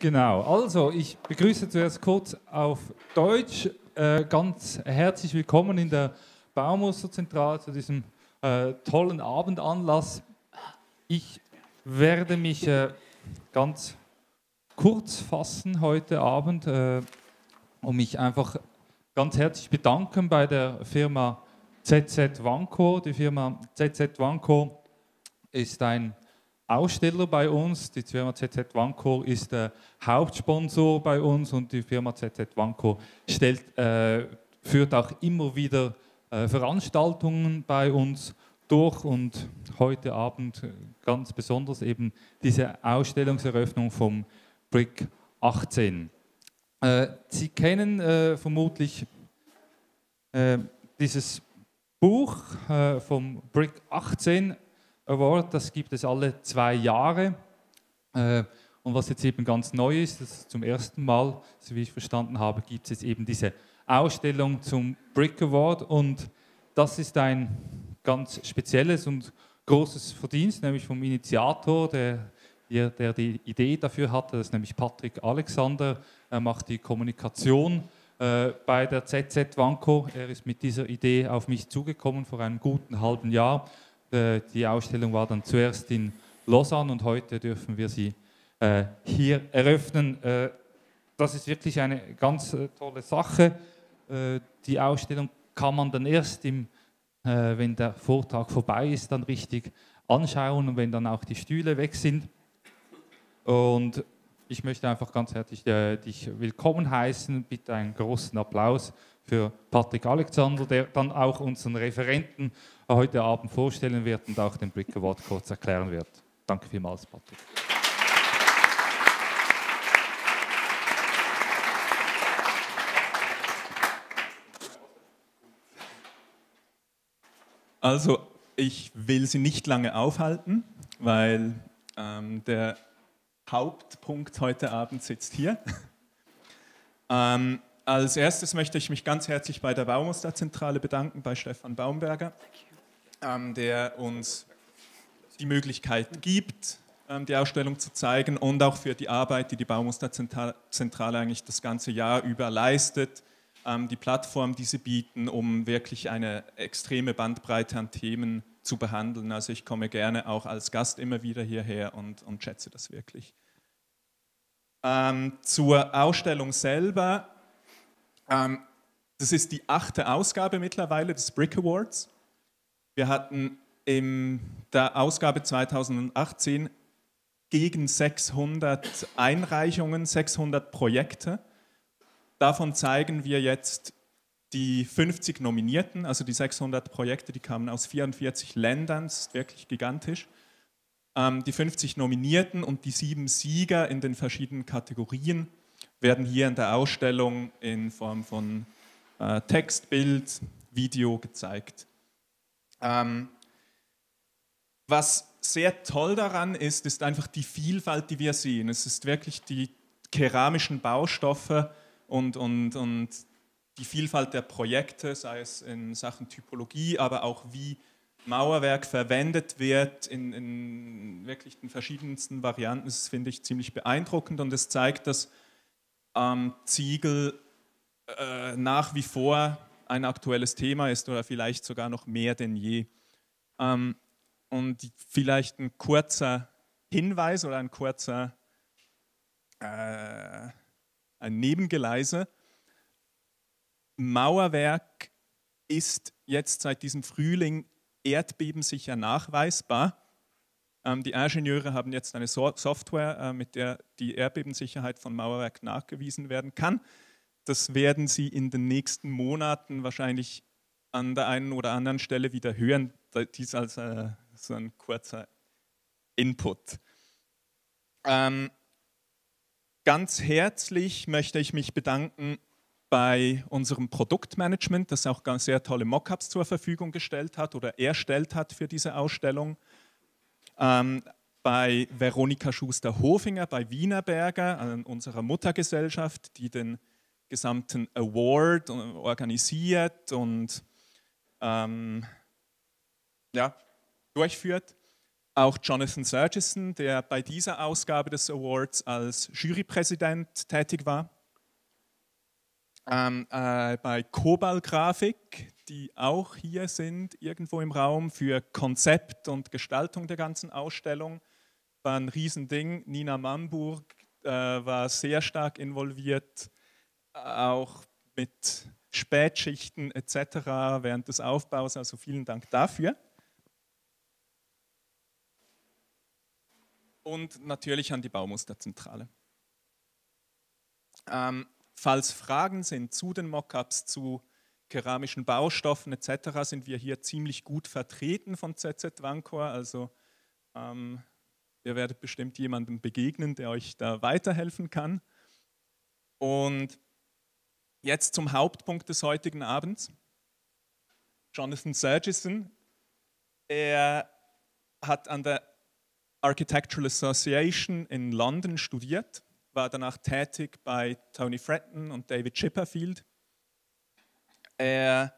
Genau, also ich begrüße zuerst kurz auf Deutsch. Ganz herzlich willkommen in der Baumusterzentrale zu diesem tollen Abendanlass. Ich werde mich ganz kurz fassen heute Abend und mich einfach ganz herzlich bedanken bei der Firma ZZ Wanko. Die Firma ZZ Wanko ist ein Aussteller bei uns. Die Firma ZZ Wanko ist der Hauptsponsor bei uns und die Firma ZZ Wanko führt auch immer wieder Veranstaltungen bei uns durch und heute Abend ganz besonders eben diese Ausstellungseröffnung vom Brick 18. Sie kennen vermutlich dieses Buch vom Brick 18 Award, das gibt es alle 2 Jahre. Und was jetzt eben ganz neu ist, das ist zum ersten Mal, so wie ich verstanden habe, gibt es eben diese Ausstellung zum Brick Award. Und das ist ein ganz spezielles und großes Verdienst, nämlich vom Initiator, der die Idee dafür hatte, das ist nämlich Patrick Alexander. Er macht die Kommunikation bei der ZZ Wanko. Er ist mit dieser Idee auf mich zugekommen vor einem guten halben Jahr. Die Ausstellung war dann zuerst in Lausanne und heute dürfen wir sie hier eröffnen. Das ist wirklich eine ganz tolle Sache. Die Ausstellung kann man dann erst, wenn der Vortrag vorbei ist, dann richtig anschauen und wenn dann auch die Stühle weg sind. Und ich möchte einfach ganz herzlich dich willkommen heißen. Bitte einen großen Applaus für Patrick Alexander, der dann auch unseren Referenten heute Abend vorstellen wird und auch den Brick Award kurz erklären wird. Danke vielmals, Patrick. Also, ich will Sie nicht lange aufhalten, weil der Hauptpunkt heute Abend sitzt hier. Als erstes möchte ich mich ganz herzlich bei der Baumusterzentrale bedanken, bei Stefan Baumberger, der uns die Möglichkeit gibt, die Ausstellung zu zeigen und auch für die Arbeit, die die Baumusterzentrale eigentlich das ganze Jahr über leistet, die Plattform, die sie bieten, um wirklich eine extreme Bandbreite an Themen zu behandeln. Also ich komme gerne auch als Gast immer wieder hierher und schätze das wirklich. Zur Ausstellung selber. Das ist die 8. Ausgabe mittlerweile des Brick Awards. Wir hatten in der Ausgabe 2018 gegen 600 Einreichungen, 600 Projekte. Davon zeigen wir jetzt die 50 Nominierten, also die 600 Projekte, die kamen aus 44 Ländern, das ist wirklich gigantisch. Die 50 Nominierten und die 7 Sieger in den verschiedenen Kategorien werden hier in der Ausstellung in Form von Text, Bild, Video gezeigt. Was sehr toll daran ist, ist einfach die Vielfalt, die wir sehen. Es ist wirklich die keramischen Baustoffe und die Vielfalt der Projekte, sei es in Sachen Typologie, aber auch wie Mauerwerk verwendet wird in wirklich den verschiedensten Varianten. Das finde ich ziemlich beeindruckend und es zeigt, dass Ziegel nach wie vor ein aktuelles Thema ist oder vielleicht sogar noch mehr denn je. Und vielleicht ein kurzer Hinweis oder ein kurzer ein Nebengeleise. Mauerwerk ist jetzt seit diesem Frühling erdbebensicher nachweisbar. Die Ingenieure haben jetzt eine Software, mit der die Erdbebensicherheit von Mauerwerk nachgewiesen werden kann. Das werden Sie in den nächsten Monaten wahrscheinlich an der einen oder anderen Stelle wieder hören. Dies als so ein kurzer Input. Ganz herzlich möchte ich mich bedanken bei unserem Produktmanagement, das auch ganz sehr tolle Mockups zur Verfügung gestellt hat oder erstellt hat für diese Ausstellung. Bei Veronika Schuster-Hofinger, bei Wienerberger, unserer Muttergesellschaft, die den gesamten Award organisiert und durchführt. auch Jonathan Sergison, der bei dieser Ausgabe des Awards als Jurypräsident tätig war. Bei Cobalt Grafik, die auch hier sind, irgendwo im Raum, für Konzept und Gestaltung der ganzen Ausstellung. War ein Riesending. Nina Mamburg war sehr stark involviert, auch mit Spätschichten etc. während des Aufbaus. Also vielen Dank dafür. Und natürlich an die Baumusterzentrale. Falls Fragen sind zu den Mockups, zu keramischen Baustoffen etc., sind wir hier ziemlich gut vertreten von ZZ Wancor. Also ihr werdet bestimmt jemandem begegnen, der euch da weiterhelfen kann. Und jetzt zum Hauptpunkt des heutigen Abends. Jonathan Sergison. Er hat an der Architectural Association in London studiert, war danach tätig bei Tony Fretton und David Chipperfield. Er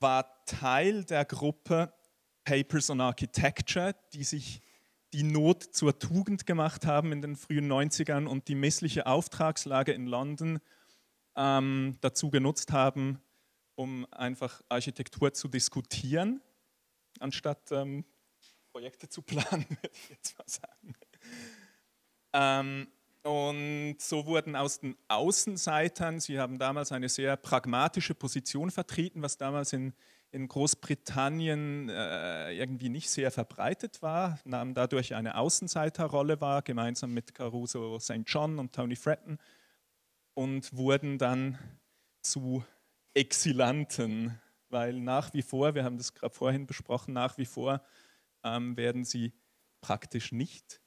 war Teil der Gruppe Papers on Architecture, die sich die Not zur Tugend gemacht haben in den frühen 90ern und die missliche Auftragslage in London dazu genutzt haben, um einfach Architektur zu diskutieren, anstatt Projekte zu planen, würde ich jetzt mal sagen. Und so wurden aus den Außenseitern, sie haben damals eine sehr pragmatische Position vertreten, was damals in Großbritannien irgendwie nicht sehr verbreitet war, nahmen dadurch eine Außenseiterrolle wahr, gemeinsam mit Caruso St. John und Tony Fretton, und wurden dann zu Exilanten, weil nach wie vor, wir haben das gerade vorhin besprochen, nach wie vor werden sie praktisch nicht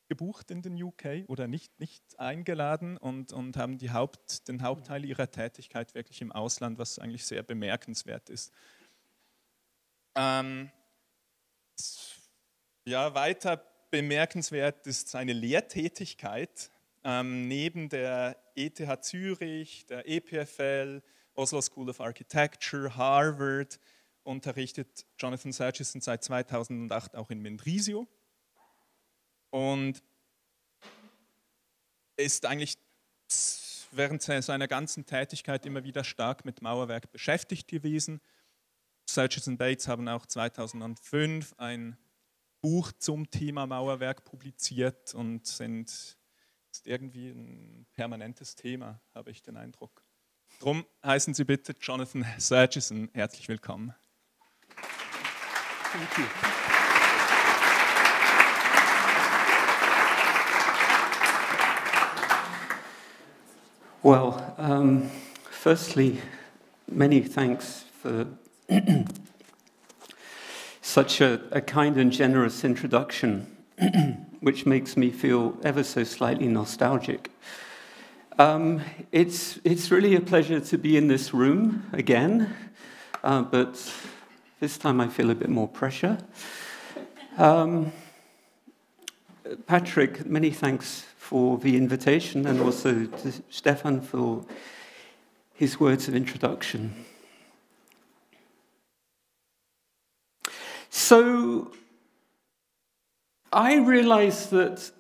gebucht in den UK oder nicht eingeladen und haben den Hauptteil ihrer Tätigkeit wirklich im Ausland, was eigentlich sehr bemerkenswert ist. Ja, weiter bemerkenswert ist seine Lehrtätigkeit. Neben der ETH Zürich, der EPFL, Oslo School of Architecture, Harvard, unterrichtet Jonathan Sergison seit 2008 auch in Mendrisio und ist eigentlich während seiner ganzen Tätigkeit immer wieder stark mit Mauerwerk beschäftigt gewesen. Sergison Bates haben auch 2005 ein Buch zum Thema Mauerwerk publiziert und ist irgendwie ein permanentes Thema, habe ich den Eindruck. Drum heißen Sie bitte Jonathan Sergison herzlich willkommen. Thank you. Well, firstly, many thanks for such a kind and generous introduction, which makes me feel ever so slightly nostalgic. It's really a pleasure to be in this room again, but this time I feel a bit more pressure. Patrick, many thanks for the invitation, and also to Stefan for his words of introduction. So, I realized that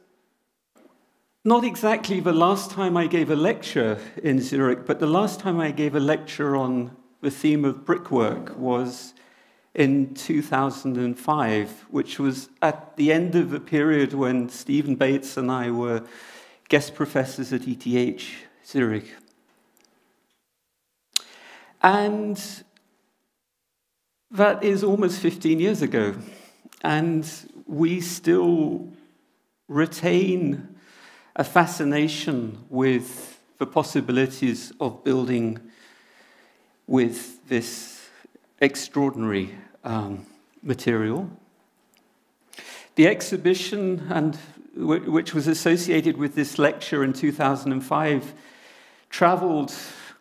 not exactly the last time I gave a lecture in Zurich, but the last time I gave a lecture on the theme of brickwork was in 2005, which was at the end of a period when Stephen Bates and I were guest professors at ETH Zurich. And that is almost 15 years ago, and we still retain a fascination with the possibilities of building with this extraordinary material. The exhibition, which was associated with this lecture in 2005, traveled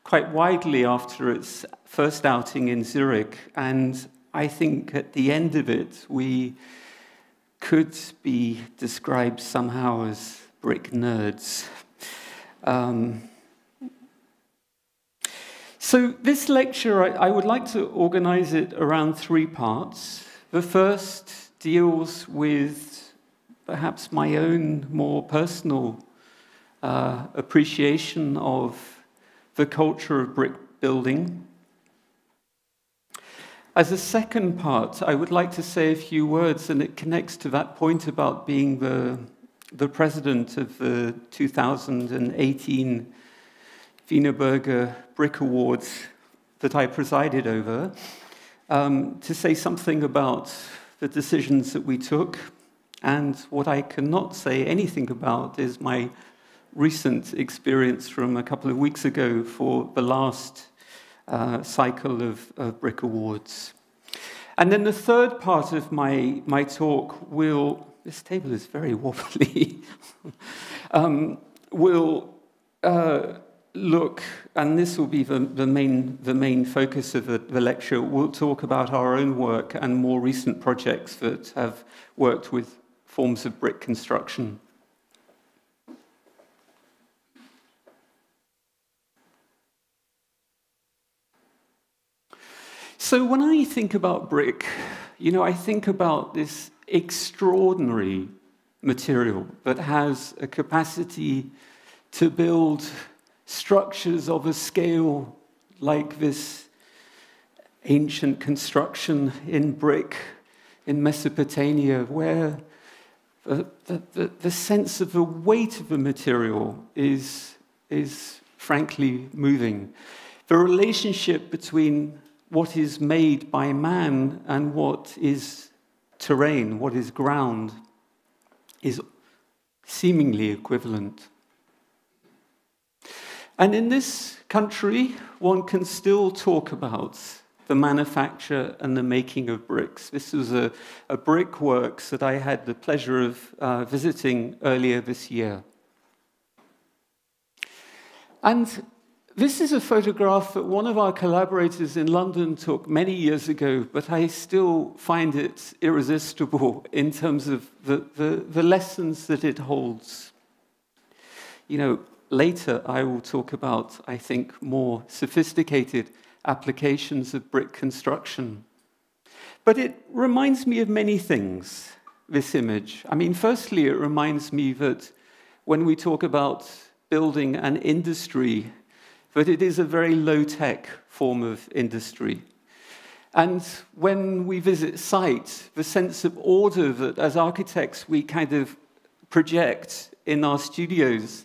quite widely after its first outing in Zurich, and I think at the end of it we could be described somehow as brick nerds. So this lecture, I would like to organize it around three parts. The first deals with perhaps my own more personal appreciation of the culture of brick building. As a second part, I would like to say a few words, and it connects to that point about being the president of the 2018 Wienerberger Brick Awards that I presided over, to say something about the decisions that we took. And what I cannot say anything about is my recent experience from a couple of weeks ago for the last cycle of Brick Awards. And then the third part of my talk will, this table is very wobbly, will look, and this will be the main focus of the lecture. We'll talk about our own work and more recent projects that have worked with forms of brick construction. So when I think about brick, you know, I think about this extraordinary material that has a capacity to build structures of a scale like this ancient construction in brick in Mesopotamia, where the sense of the weight of the material is frankly moving. The relationship between what is made by man and what is terrain, what is ground, is seemingly equivalent. And in this country, one can still talk about the manufacture and the making of bricks. This was a brickworks that I had the pleasure of visiting earlier this year. And this is a photograph that one of our collaborators in London took many years ago, but I still find it irresistible in terms of the lessons that it holds. You know, later I will talk about, I think, more sophisticated applications of brick construction. But it reminds me of many things, this image. I mean, firstly, it reminds me that when we talk about building an industry, that it is a very low-tech form of industry. And when we visit site, the sense of order that as architects we kind of project in our studios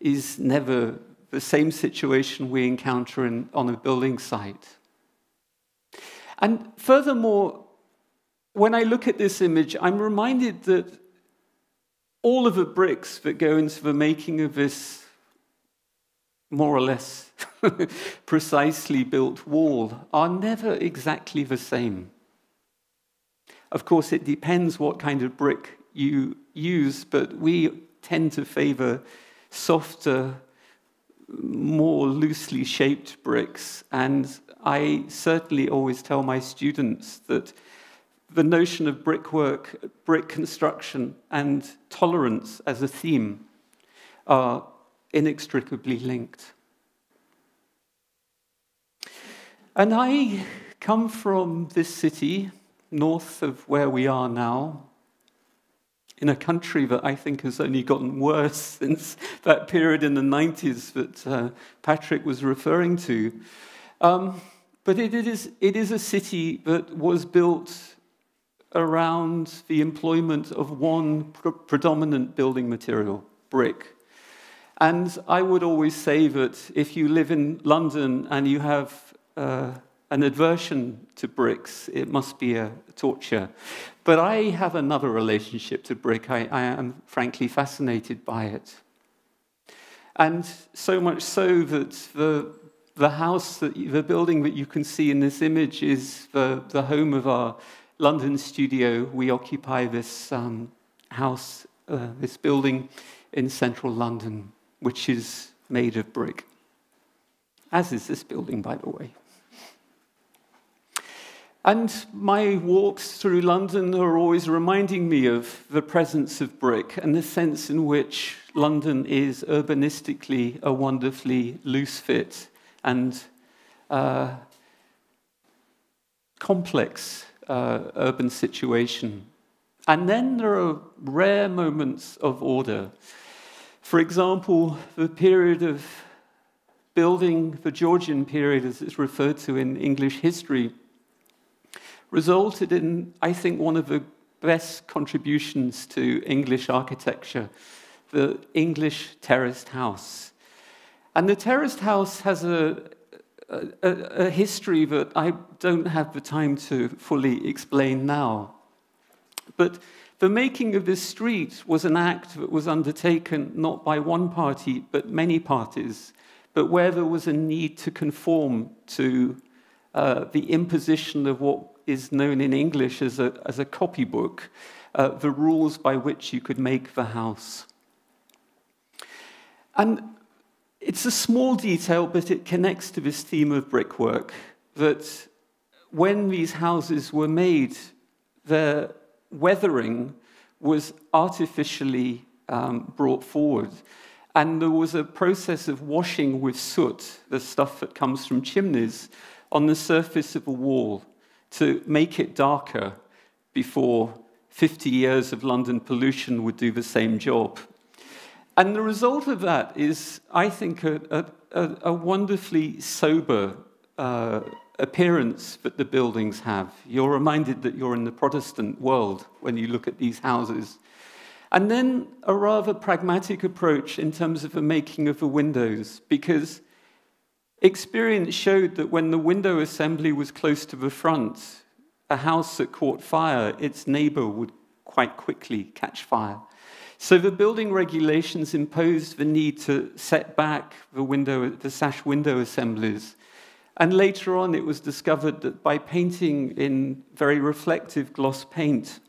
is never the same situation we encounter on a building site. And furthermore, when I look at this image, I'm reminded that all of the bricks that go into the making of this more or less precisely built wall are never exactly the same. Of course, it depends what kind of brick you use, but we tend to favor softer, more loosely shaped bricks. And I certainly always tell my students that the notion of brickwork, brick construction, and tolerance as a theme are inextricably linked. And I come from this city, north of where we are now, in a country that I think has only gotten worse since that period in the 90s that Patrick was referring to. But it is a city that was built around the employment of one predominant building material, brick. And I would always say that if you live in London and you have an aversion to bricks, it must be a torture. But I have another relationship to brick. I am frankly fascinated by it. And so much so that the house, the building that you can see in this image is the home of our London studio. We occupy this house, this building in central London, which is made of brick, as is this building, by the way. And my walks through London are always reminding me of the presence of brick and the sense in which London is urbanistically a wonderfully loose fit and complex urban situation. And then there are rare moments of order. For example, the period of building, the Georgian period, as it's referred to in English history, resulted in, I think, one of the best contributions to English architecture, the English terraced house. And the terraced house has a history that I don't have the time to fully explain now. But the making of this street was an act that was undertaken not by one party, but many parties, but where there was a need to conform to the imposition of what is known in English as a copybook, the rules by which you could make the house. And it's a small detail, but it connects to this theme of brickwork, that when these houses were made, their weathering was artificially brought forward. And there was a process of washing with soot, the stuff that comes from chimneys, on the surface of a wall to make it darker before 50 years of London pollution would do the same job. And the result of that is, I think, a wonderfully sober appearance that the buildings have. You're reminded that you're in the Protestant world when you look at these houses. And then a rather pragmatic approach in terms of the making of the windows, because experience showed that when the window assembly was close to the front, a house that caught fire, its neighbor would quite quickly catch fire. So the building regulations imposed the need to set back the sash window assemblies. And later on, it was discovered that by painting in very reflective gloss paint,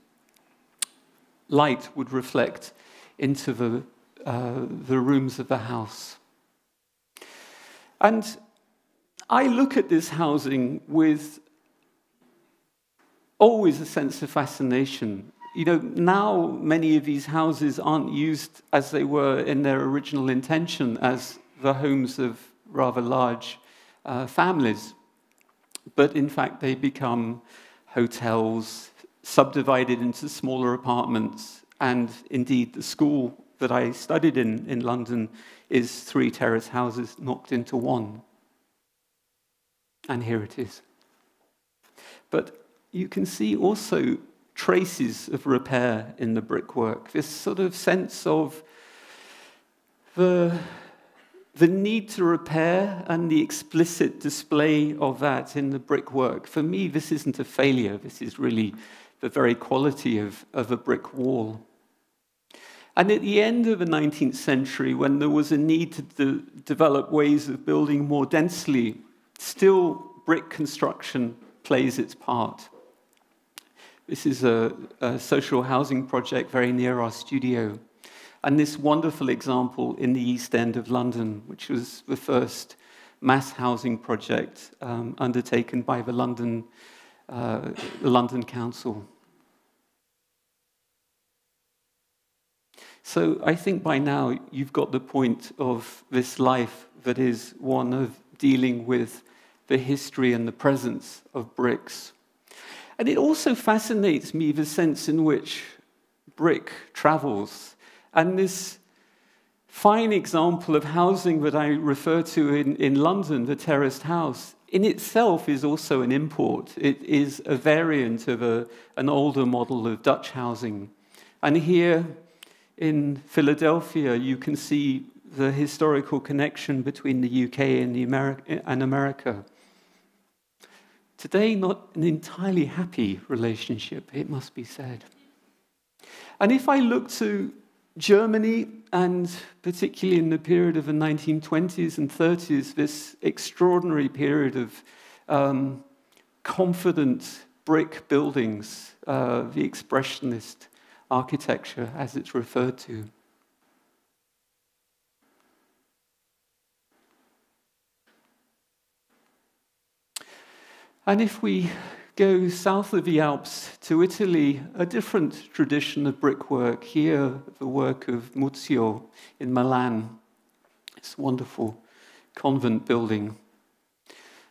light would reflect into the rooms of the house. And I look at this housing with always a sense of fascination. You know, now many of these houses aren't used as they were in their original intention as the homes of rather large families. But in fact, they become hotels, subdivided into smaller apartments. And indeed, the school that I studied in London is 3 terrace houses knocked into one. And here it is. But you can see also traces of repair in the brickwork, this sort of sense of the need to repair and the explicit display of that in the brickwork. For me, this isn't a failure. This is really the very quality of a brick wall. And at the end of the 19th century, when there was a need to develop ways of building more densely, still brick construction plays its part. This is a social housing project very near our studio. And this wonderful example in the East End of London, which was the first mass housing project undertaken by the London Council. So I think by now you've got the point of this life that is one of dealing with the history and the presence of bricks. And it also fascinates me the sense in which brick travels. And this fine example of housing that I refer to in London, the terraced house, in itself is also an import. It is a variant of an older model of Dutch housing. And here in Philadelphia, you can see the historical connection between the UK and America. Today, not an entirely happy relationship, it must be said. And if I look to Germany, and particularly in the period of the 1920s and 30s, this extraordinary period of confident brick buildings, the expressionist architecture, as it's referred to. And if we go south of the Alps to Italy, a different tradition of brickwork. Here, the work of Muzio in Milan. This wonderful convent building.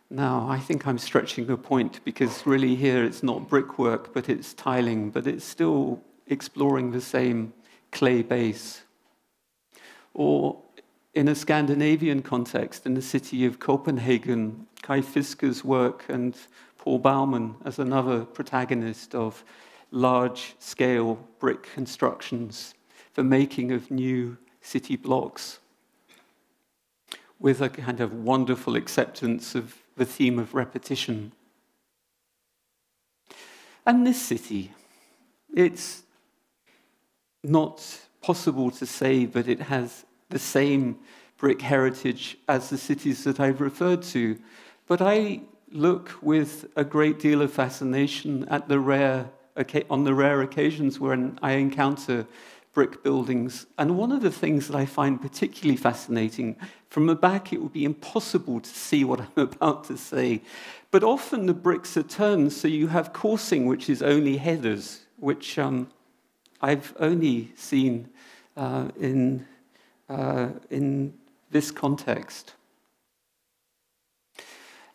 Now, I think I'm stretching a point because really here it's not brickwork, but it's tiling, but it's still exploring the same clay base. Or in a Scandinavian context, in the city of Copenhagen, Kai Fisker's work and Paul Baumann as another protagonist of large-scale brick constructions, the making of new city blocks, with a kind of wonderful acceptance of the theme of repetition. And this city, it's not possible to say that it has the same brick heritage as the cities that I've referred to, but I look with a great deal of fascination at on the rare occasions when I encounter brick buildings. And one of the things that I find particularly fascinating, from the back it would be impossible to see what I'm about to say, but often the bricks are turned so you have coursing, which is only headers, which I've only seen in this context.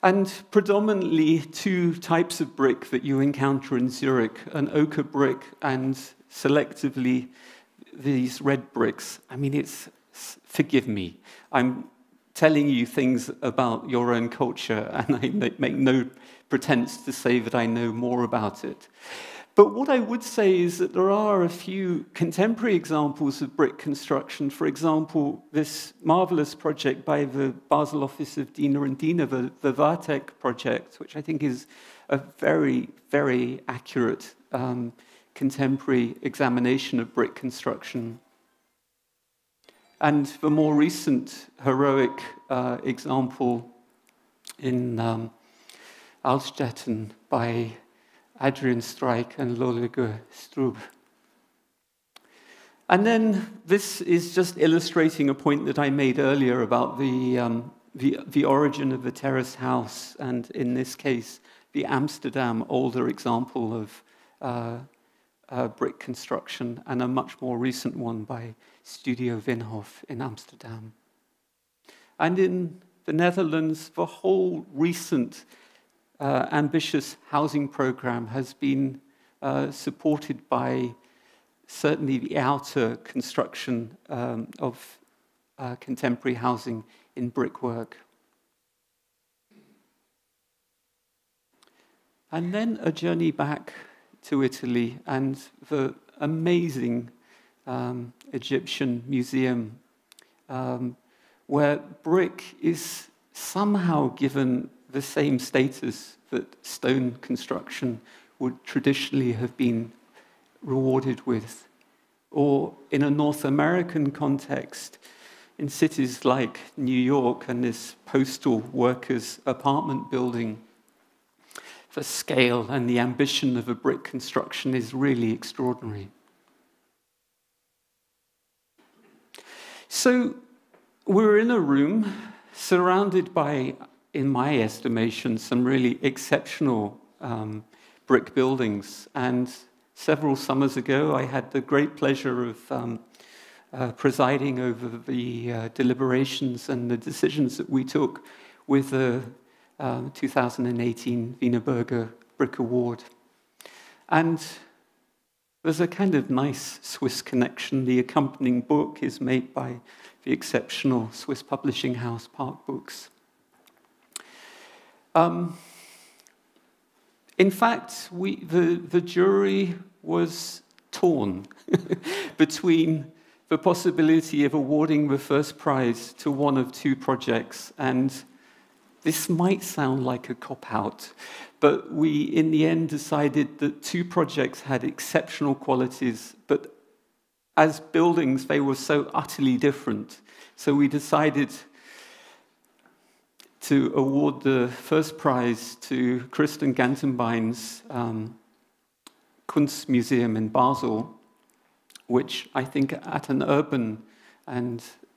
And predominantly two types of brick that you encounter in Zurich, an ochre brick and selectively these red bricks. I mean, forgive me, I'm telling you things about your own culture, and I make no pretense to say that I know more about it. But what I would say is that there are a few contemporary examples of brick construction. For example, this marvelous project by the Basel Office of Diener and Diener, the Vartek project, which I think is a very, very accurate contemporary examination of brick construction. And the more recent heroic example in Altstetten by Adrian Streich and Lolege Strub. And then this is just illustrating a point that I made earlier about the origin of the terrace house, and in this case, the Amsterdam older example of brick construction, and a much more recent one by Studio Vinhof in Amsterdam. And in the Netherlands, the whole recent ambitious housing program has been supported by certainly the outer construction of contemporary housing in brickwork. And then a journey back to Italy and the amazing Egyptian museum, where brick is somehow given the same status that stone construction would traditionally have been rewarded with. Or in a North American context, in cities like New York and this postal workers' apartment building, the scale and the ambition of a brick construction is really extraordinary. So we're in a room surrounded by, in my estimation, some really exceptional brick buildings. And several summers ago, I had the great pleasure of presiding over the deliberations and the decisions that we took with the 2018 Wienerberger Brick Award. And there's a kind of nice Swiss connection. The accompanying book is made by the exceptional Swiss publishing house, Park Books. In fact, the jury was torn between the possibility of awarding the first prize to one of two projects, and this might sound like a cop-out, but we, in the end, decided that two projects had exceptional qualities, but as buildings, they were so utterly different. So we decided to award the first prize to Christian Gantenbein's Kunstmuseum in Basel, which I think at an urban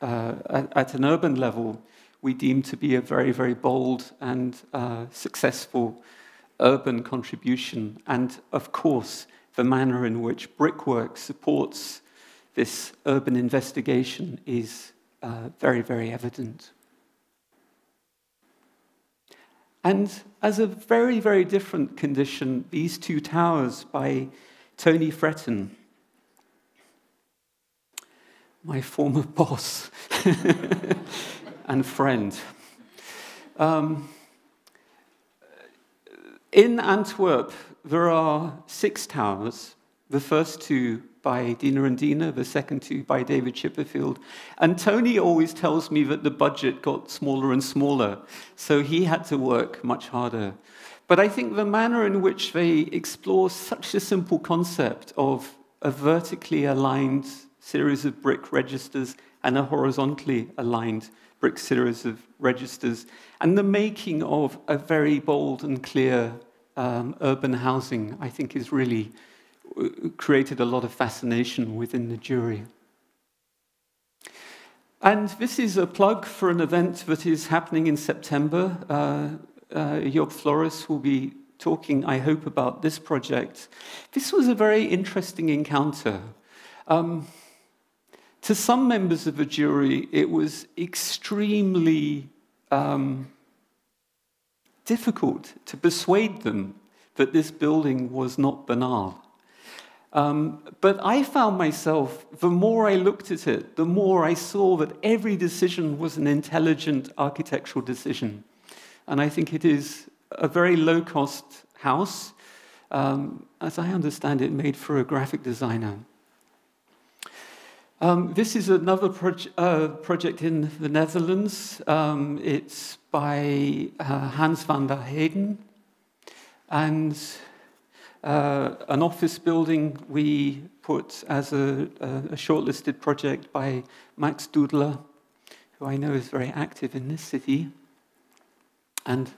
level we deem to be a very, very bold and successful urban contribution. And of course, the manner in which brickwork supports this urban investigation is very, very evident. And as a very, very different condition, these two towers by Tony Fretton, my former boss and friend. In Antwerp, there are 6 towers, the first 2 by Dina and Dina, the second 2 by David Chipperfield. And Tony always tells me that the budget got smaller and smaller, so he had to work much harder. But I think the manner in which they explore such a simple concept of a vertically aligned series of brick registers and a horizontally aligned brick series of registers, and the making of a very bold and clear urban housing, I think is really created a lot of fascination within the jury. And this is a plug for an event that is happening in September. Job Flores will be talking, I hope, about this project. This was a very interesting encounter. To some members of the jury, it was extremely difficult to persuade them that this building was not banal. But I found myself, the more I looked at it, the more I saw that every decision was an intelligent architectural decision. And I think it is a very low-cost house, as I understand it, made for a graphic designer. This is another project in the Netherlands. It's by Hans van der Heyden, and an office building we put as a shortlisted project by Max Doodler, who I know is very active in this city, and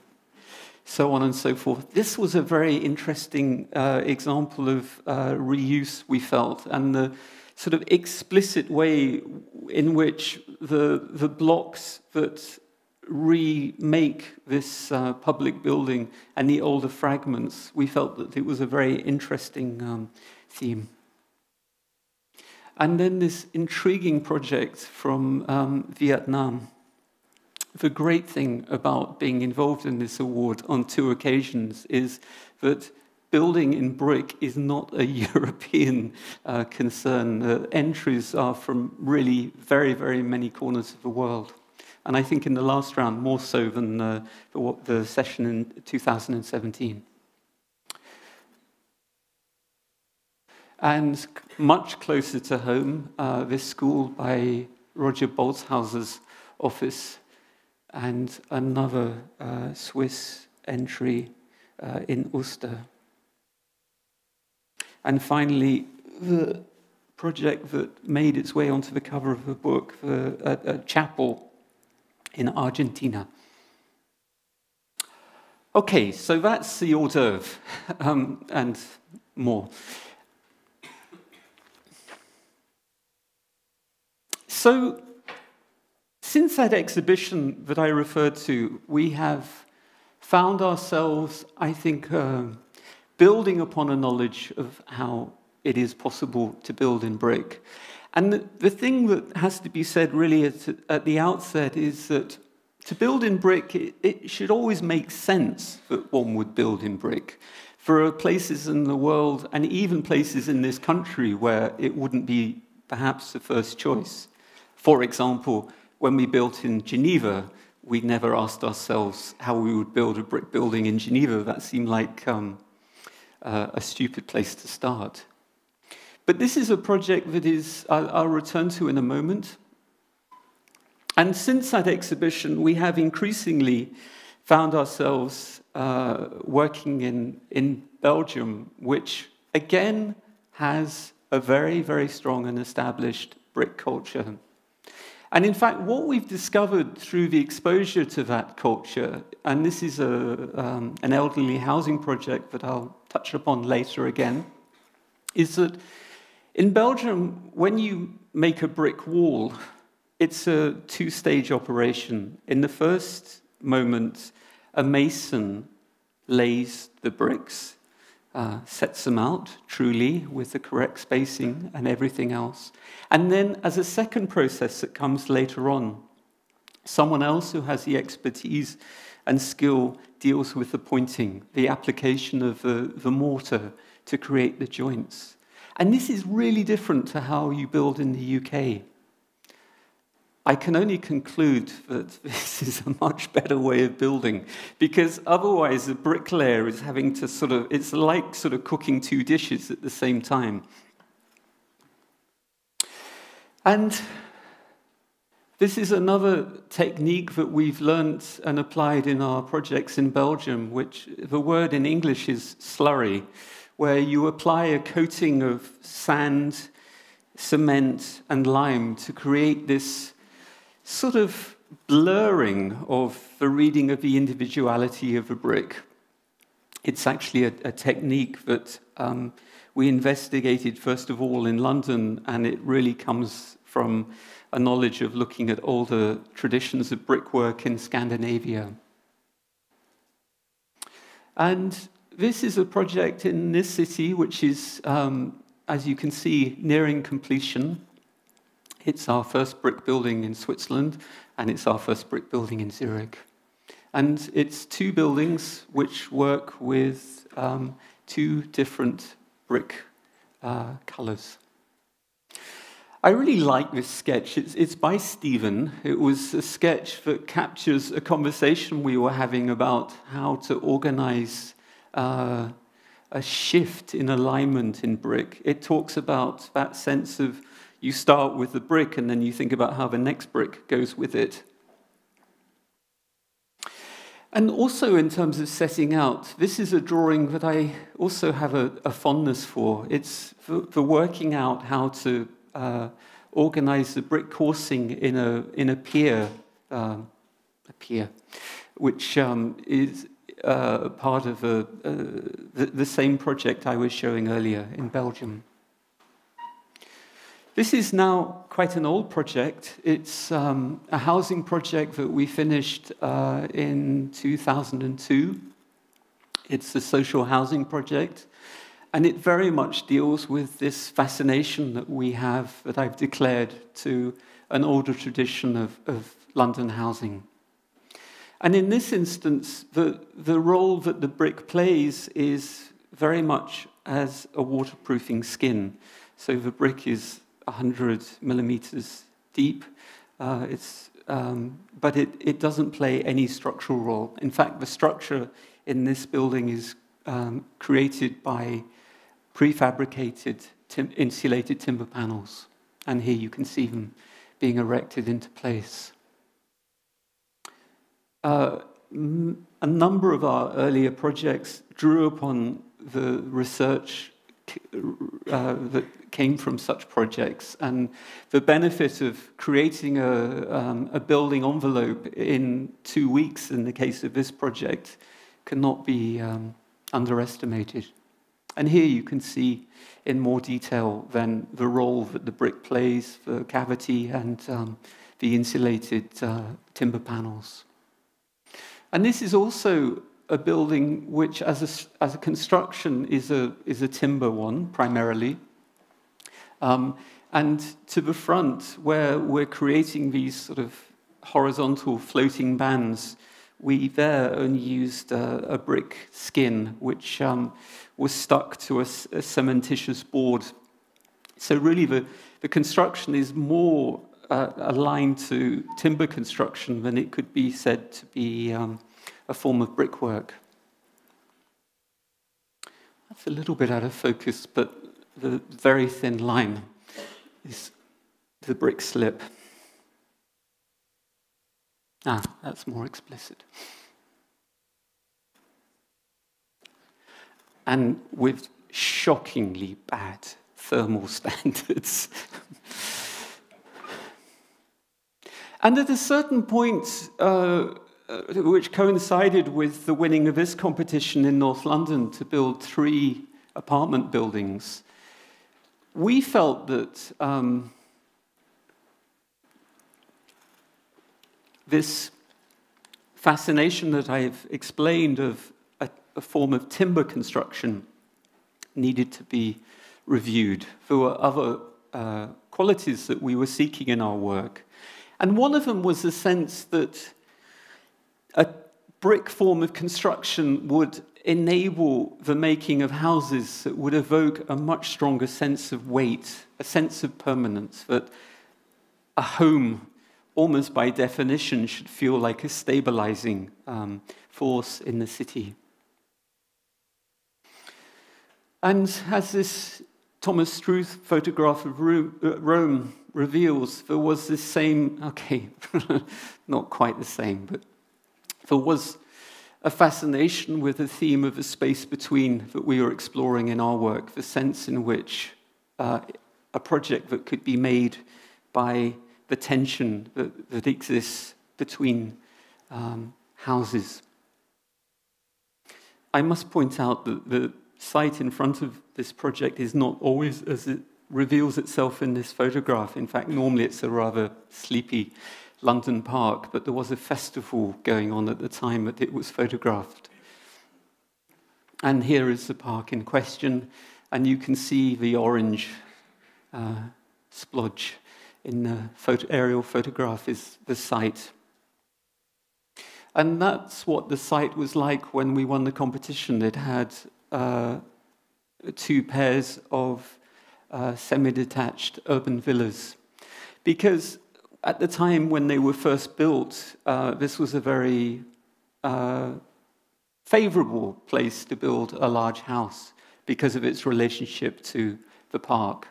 so on and so forth. This was a very interesting example of reuse, we felt, and the sort of explicit way in which the blocks that remake this public building and the older fragments, we felt that it was a very interesting theme. And then this intriguing project from Vietnam. The great thing about being involved in this award on 2 occasions is that building in brick is not a European concern. The entries are from really very, very many corners of the world. And I think in the last round, more so than the session in 2017. And much closer to home, this school by Roger Bolzhauser's office, and another Swiss entry in Uster. And finally, the project that made its way onto the cover of the book, a chapel in Argentina. Okay, so that's the hors d'oeuvre, and more. So, since that exhibition that I referred to, we have found ourselves, I think, building upon a knowledge of how it is possible to build in brick. And the thing that has to be said really at the outset is that to build in brick, it should always make sense that one would build in brick. There are places in the world, and even places in this country, where it wouldn't be perhaps the first choice. For example, when we built in Geneva, we never asked ourselves how we would build a brick building in Geneva. That seemed like a stupid place to start. But this is a project that I'll return to in a moment. And since that exhibition, we have increasingly found ourselves working in Belgium, which again has a very, very strong and established brick culture. And in fact, what we've discovered through the exposure to that culture, and this is an elderly housing project that I'll touch upon later again, is that in Belgium, when you make a brick wall, it's a 2-stage operation. In the first moment, a mason lays the bricks, sets them out truly with the correct spacing and everything else. And then as a second process that comes later on, someone else who has the expertise and skill deals with the pointing, the application of the mortar to create the joints. And this is really different to how you build in the UK. I can only conclude that this is a much better way of building, because otherwise the bricklayer is having to it's like sort of cooking two dishes at the same time. And this is another technique that we've learnt and applied in our projects in Belgium, which the word in English is slurry, where you apply a coating of sand, cement, and lime to create this sort of blurring of the reading of the individuality of a brick. It's actually a technique that we investigated first of all in London, and it really comes from a knowledge of looking at older traditions of brickwork in Scandinavia. And this is a project in this city which is, as you can see, nearing completion. It's our first brick building in Switzerland, and it's our first brick building in Zurich. And it's two buildings which work with two different brick colours. I really like this sketch. It's by Stephen. It was a sketch that captures a conversation we were having about how to organize a shift in alignment in brick. It talks about that sense of you start with the brick and then you think about how the next brick goes with it. And also in terms of setting out, this is a drawing that I also have a fondness for. It's for working out how to organize the brick coursing in a pier, which is part of the same project I was showing earlier in Belgium. This is now quite an old project. It's a housing project that we finished in 2002. It's a social housing project. And it very much deals with this fascination that we have, that I've declared, to an older tradition of London housing. And in this instance, the role that the brick plays is very much as a waterproofing skin. So the brick is 100 millimeters deep, but it doesn't play any structural role. In fact, the structure in this building is created by prefabricated insulated timber panels. And here you can see them being erected into place. A number of our earlier projects drew upon the research that came from such projects, and the benefit of creating a building envelope in 2 weeks in the case of this project cannot be underestimated. And here you can see in more detail then the role that the brick plays for cavity and the insulated timber panels. And this is also a building which, as a construction, is a timber one primarily. And to the front, where we're creating these sort of horizontal floating bands, we there only used a brick skin, which was stuck to a cementitious board. So really the construction is more aligned to timber construction than it could be said to be a form of brickwork. That's a little bit out of focus, but the very thin line is the brick slip. That's more explicit. And with shockingly bad thermal standards. And at a certain point, which coincided with the winning of this competition in North London to build 3 apartment buildings, we felt that this fascination that I've explained of a form of timber construction needed to be reviewed. There were other qualities that we were seeking in our work. And one of them was the sense that a brick form of construction would enable the making of houses that would evoke a much stronger sense of weight, a sense of permanence, that a home almost by definition, should feel like a stabilizing force in the city. And as this Thomas Struth photograph of Rome reveals, there was this same, okay, not quite the same, but there was a fascination with the theme of the space between that we were exploring in our work, the sense in which a project that could be made by the tension that exists between houses. I must point out that the site in front of this project is not always as it reveals itself in this photograph. In fact, normally it's a rather sleepy London park, but there was a festival going on at the time that it was photographed. And here is the park in question, and you can see the orange splodge in the aerial photograph is the site. And that's what the site was like when we won the competition. It had 2 pairs of semi-detached urban villas. Because at the time when they were first built, this was a very favorable place to build a large house because of its relationship to the park.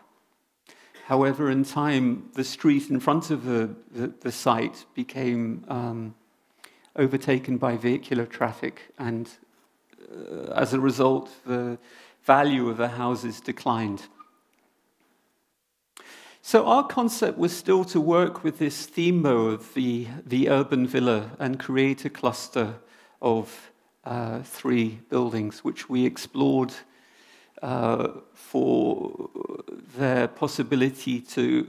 However, in time, the street in front of the site became overtaken by vehicular traffic, and as a result, the value of the houses declined. So our concept was still to work with this theme, though, of the urban villa and create a cluster of 3 buildings, which we explored for their possibility to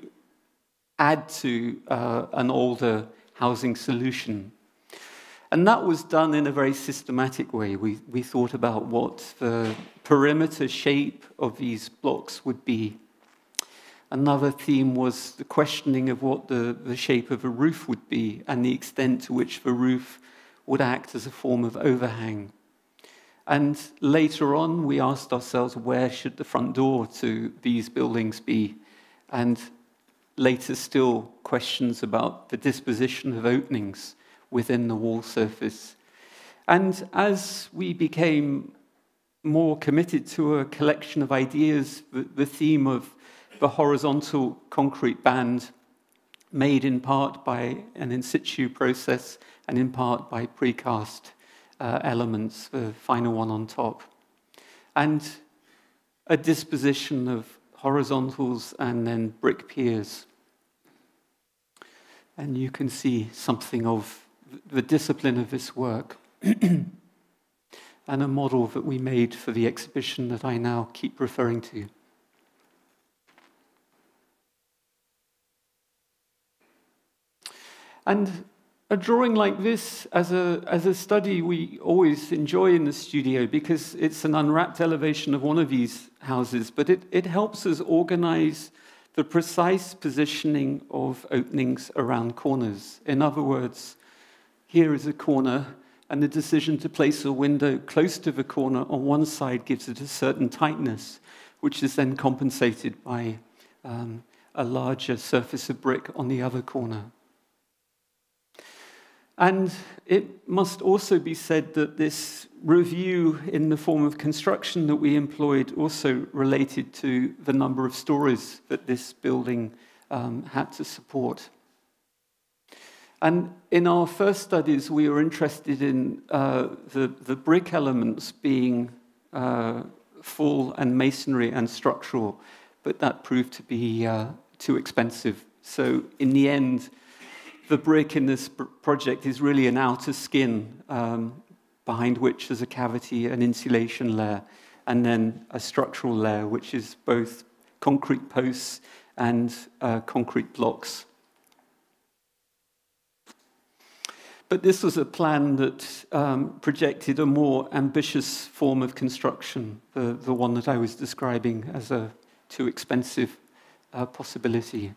add to an older housing solution. And that was done in a very systematic way. We thought about what the perimeter shape of these blocks would be. Another theme was the questioning of what the shape of a roof would be and the extent to which the roof would act as a form of overhang. And later on, we asked ourselves, where should the front door to these buildings be? And later still, questions about the disposition of openings within the wall surface. And as we became more committed to a collection of ideas, the theme of the horizontal concrete band, made in part by an in situ process and in part by precast elements, the final one on top, and a disposition of horizontals and then brick piers. And you can see something of the discipline of this work and a model that we made for the exhibition that I now keep referring to. And a drawing like this, as a study, we always enjoy in the studio because it's an unwrapped elevation of one of these houses, but it helps us organize the precise positioning of openings around corners. In other words, here is a corner, and the decision to place a window close to the corner on one side gives it a certain tightness, which is then compensated by a larger surface of brick on the other corner. And it must also be said that this review in the form of construction that we employed also related to the number of stories that this building had to support. And in our first studies, we were interested in the brick elements being full and masonry and structural, but that proved to be too expensive. So in the end, the brick in this project is really an outer skin behind which there's a cavity, an insulation layer, and then a structural layer, which is both concrete posts and concrete blocks. But this was a plan that projected a more ambitious form of construction, the one that I was describing as a too expensive possibility.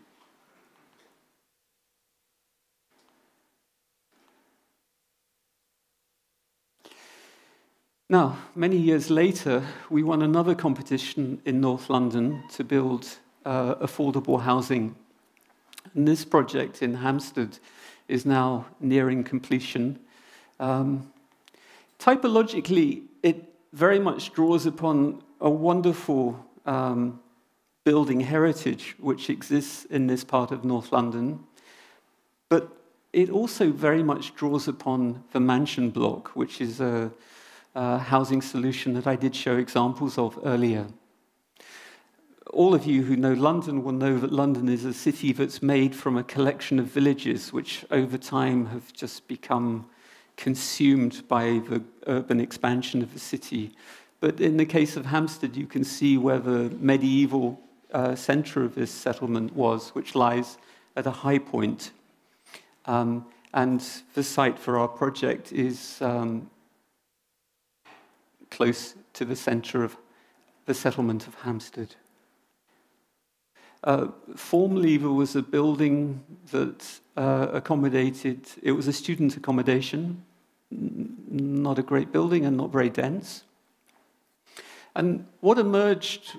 Now, many years later, we won another competition in North London to build affordable housing. And this project in Hampstead is now nearing completion. Typologically, it very much draws upon a wonderful building heritage which exists in this part of North London, but it also very much draws upon the mansion block, which is a housing solution that I did show examples of earlier. All of you who know London will know that London is a city that's made from a collection of villages which over time have just become consumed by the urban expansion of the city. But in the case of Hampstead, you can see where the medieval centre of this settlement was, which lies at a high point. And the site for our project is close to the centre of the settlement of Hampstead. Formerly, there was a building that accommodated, it was a student accommodation, not a great building and not very dense. And what emerged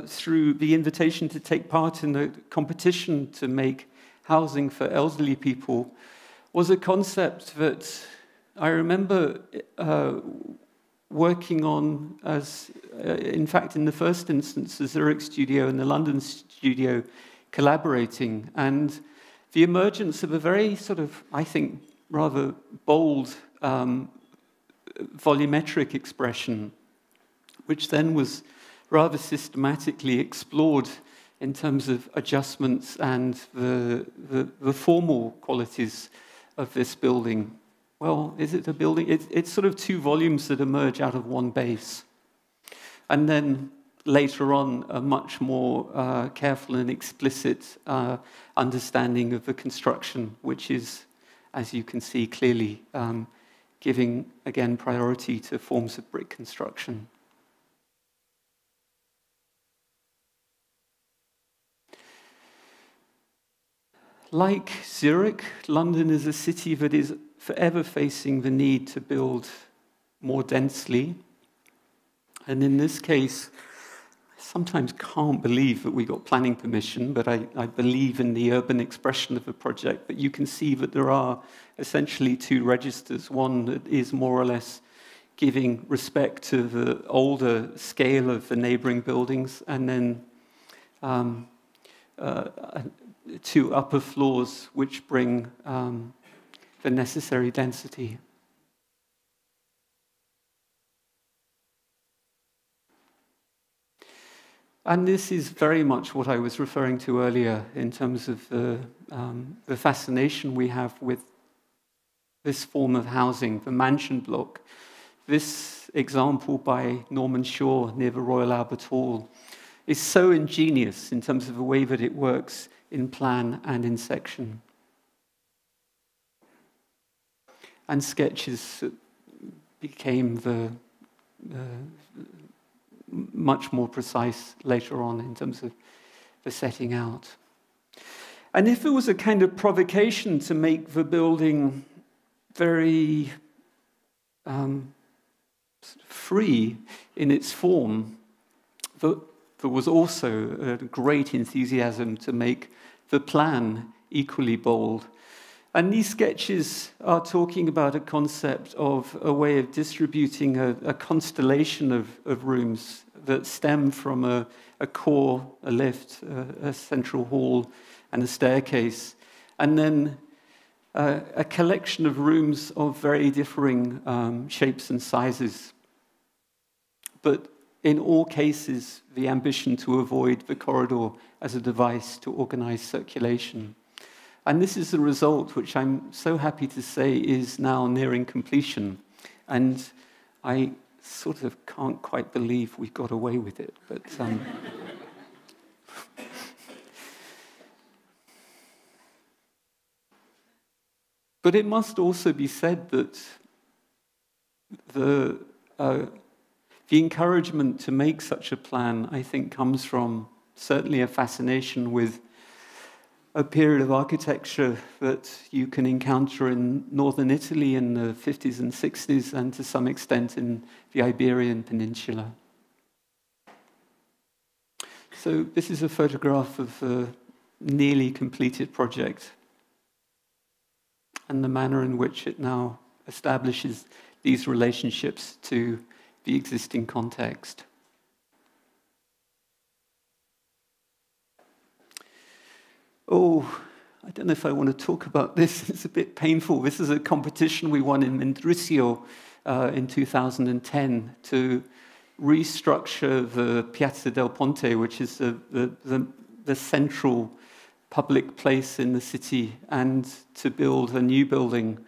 through the invitation to take part in a competition to make housing for elderly people was a concept that I remember working on as, in fact, in the first instance, the Zurich studio and the London studio collaborating, and the emergence of a very sort of, I think, rather bold volumetric expression, which then was rather systematically explored in terms of adjustments and the formal qualities of this building. Well, is it a building? It's sort of two volumes that emerge out of one base. And then later on, a much more careful and explicit understanding of the construction, which is, as you can see clearly, giving, again, priority to forms of brick construction. Like Zurich, London is a city that is forever facing the need to build more densely. And in this case, I sometimes can't believe that we got planning permission, but I believe in the urban expression of the project. But you can see that there are essentially two registers, one that is more or less giving respect to the older scale of the neighboring buildings, and then two upper floors which bring the necessary density. And this is very much what I was referring to earlier in terms of the fascination we have with this form of housing, the mansion block. This example by Norman Shaw near the Royal Albert Hall is so ingenious in terms of the way that it works in plan and in section. And sketches became the much more precise later on in terms of the setting out. And if it was a kind of provocation to make the building very free in its form, there was also a great enthusiasm to make the plan equally bold. And these sketches are talking about a concept of a way of distributing a constellation of rooms that stem from a core, a lift, a central hall, and a staircase, and then a collection of rooms of very differing shapes and sizes. But in all cases, the ambition to avoid the corridor as a device to organize circulation. And this is the result, which I'm so happy to say is now nearing completion. And I sort of can't quite believe we got away with it. But but it must also be said that the encouragement to make such a plan, I think, comes from certainly a fascination with a period of architecture that you can encounter in northern Italy in the 50s and 60s, and to some extent in the Iberian Peninsula. So this is a photograph of nearly completed project, and the manner in which it now establishes these relationships to the existing context. Oh, I don't know if I want to talk about this. It's a bit painful. This is a competition we won in Mendrisio in 2010 to restructure the Piazza del Ponte, which is the central public place in the city, and to build a new building